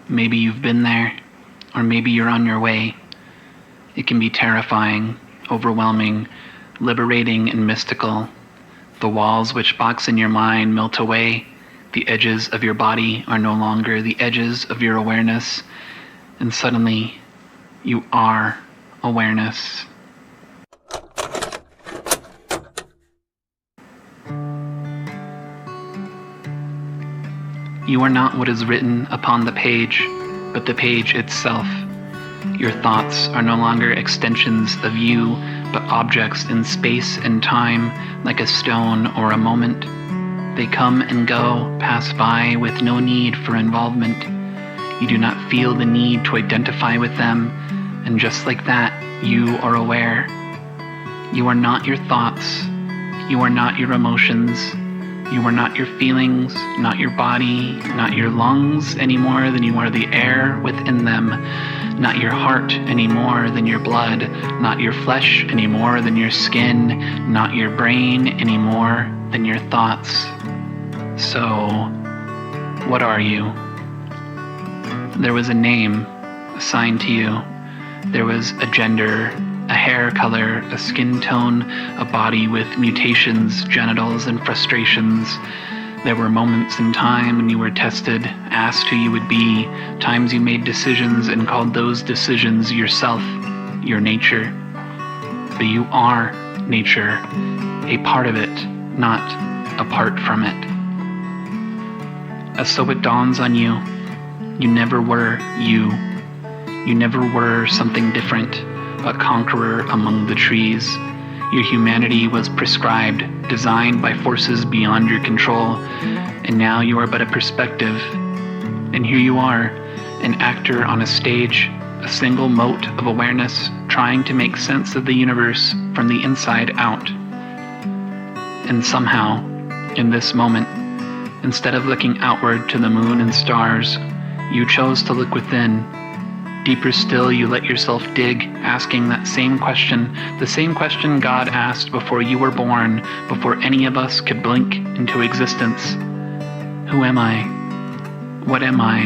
Maybe you've been there, or maybe you're on your way. It can be terrifying, overwhelming, liberating, and mystical. The walls which box in your mind melt away. The edges of your body are no longer the edges of your awareness, and suddenly you are awareness. You are not what is written upon the page, but the page itself. Your thoughts are no longer extensions of you, but objects in space and time, like a stone or a moment. They come and go, pass by with no need for involvement. You do not feel the need to identify with them, and just like that, you are aware. You are not your thoughts. You are not your emotions. You are not your feelings, not your body, not your lungs any more than you are the air within them, not your heart any more than your blood, not your flesh any more than your skin, not your brain any more than your thoughts. So, what are you? There was a name assigned to you. There was a gender, a hair color, a skin tone, a body with mutations, genitals, and frustrations. There were moments in time when you were tested, asked who you would be, times you made decisions and called those decisions yourself, your nature. But you are nature, a part of it, not apart from it. As so it dawns on you, you never were you. You never were something different, a conqueror among the trees. Your humanity was prescribed, designed by forces beyond your control, and now you are but a perspective. And here you are, an actor on a stage, a single mote of awareness, trying to make sense of the universe from the inside out. And somehow, in this moment, instead of looking outward to the moon and stars, you chose to look within. Deeper still, you let yourself dig, asking that same question, the same question God asked before you were born, before any of us could blink into existence. Who am I? What am I?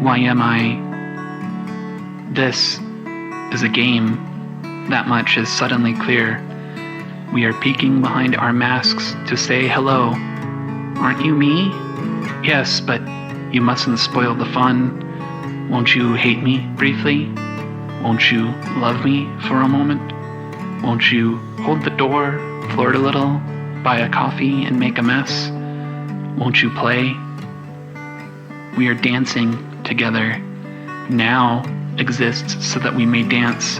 Why am I? This is a game. That much is suddenly clear. We are peeking behind our masks to say hello. Aren't you me? Yes, but you mustn't spoil the fun. Won't you hate me briefly? Won't you love me for a moment? Won't you hold the door, flirt a little, buy a coffee and make a mess? Won't you play? We are dancing together. Now exists so that we may dance,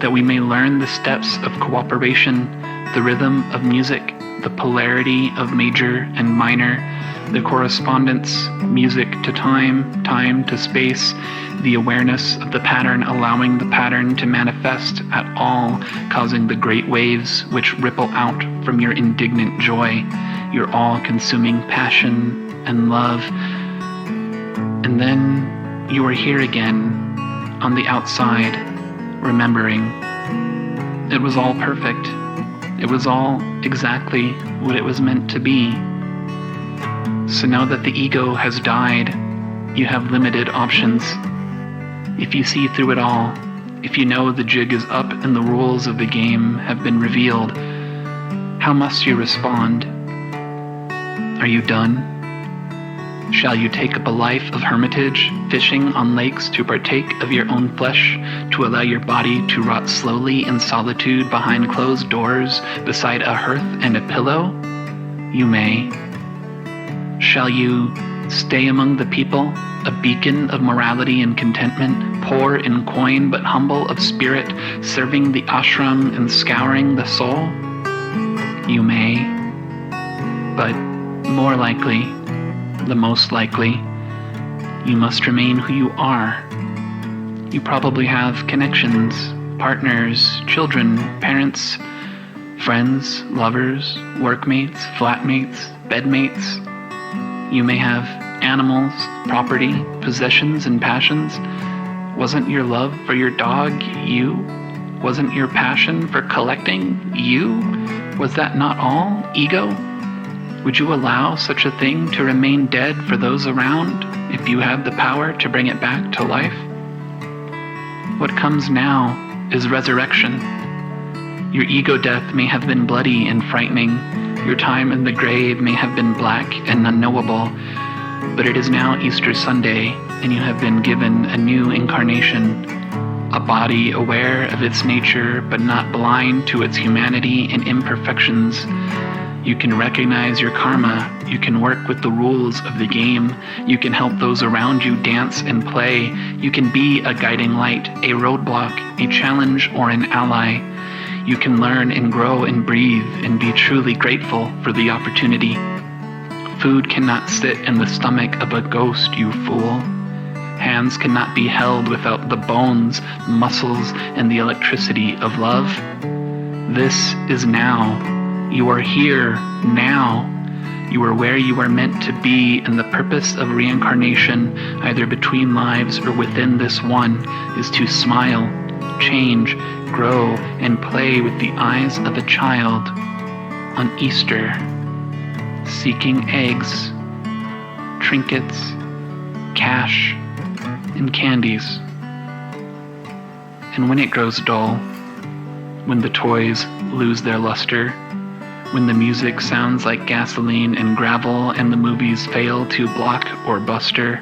that we may learn the steps of cooperation, the rhythm of music, the polarity of major and minor, the correspondence, music to time, time to space, the awareness of the pattern allowing the pattern to manifest at all, causing the great waves which ripple out from your indignant joy, your all-consuming passion and love. And then you are here again, on the outside, remembering. It was all perfect. It was all exactly what it was meant to be. So now that the ego has died, you have limited options. If you see through it all, if you know the jig is up and the rules of the game have been revealed, how must you respond? Are you done? Shall you take up a life of hermitage, fishing on lakes to partake of your own flesh, to allow your body to rot slowly in solitude behind closed doors, beside a hearth and a pillow? You may. Shall you stay among the people, a beacon of morality and contentment, poor in coin but humble of spirit, serving the ashram and scouring the soul? You may. But more likely, the most likely, you must remain who you are. You probably have connections, partners, children, parents, friends, lovers, workmates, flatmates, bedmates. You may have animals, property, possessions, and passions. Wasn't your love for your dog you? Wasn't your passion for collecting you? Was that not all ego? Would you allow such a thing to remain dead for those around? if you have the power to bring it back to life. What comes now is resurrection. Your ego death may have been bloody and frightening. Your time in the grave may have been black and unknowable, but it is now Easter Sunday, and you have been given a new incarnation, a body aware of its nature but not blind to its humanity and imperfections. You can recognize your karma. You can work with the rules of the game. You can help those around you dance and play. You can be a guiding light, a roadblock, a challenge, or an ally. You can learn and grow and breathe and be truly grateful for the opportunity. Food cannot sit in the stomach of a ghost, you fool. Hands cannot be held without the bones, muscles, and the electricity of love. This is now. You are here now. You are where you are meant to be, and the purpose of reincarnation, either between lives or within this one, is to smile, change, grow, and play with the eyes of a child on Easter, seeking eggs, trinkets, cash, and candies. And when it grows dull, when the toys lose their luster, when the music sounds like gasoline and gravel and the movies fail to block or buster,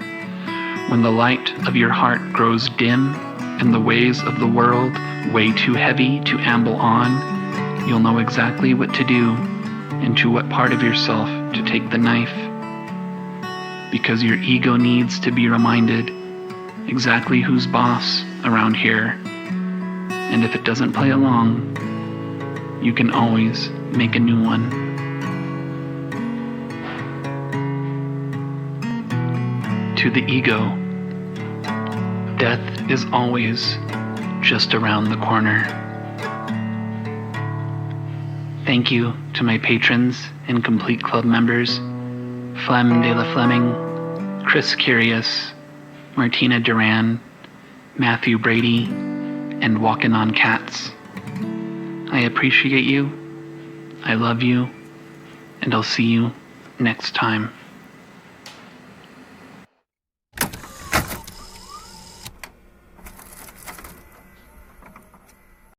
when the light of your heart grows dim and the ways of the world way too heavy to amble on, you'll know exactly what to do and to what part of yourself to take the knife. Because your ego needs to be reminded exactly who's boss around here. And if it doesn't play along, you can always make a new one. To the ego, death is always just around the corner. Thank you to my patrons and Complete Club members, Flem de la Fleming, Chris Curious, Martina Duran, Matthew Brady, and Walkin' on Cats. I appreciate you, I love you, and I'll see you next time.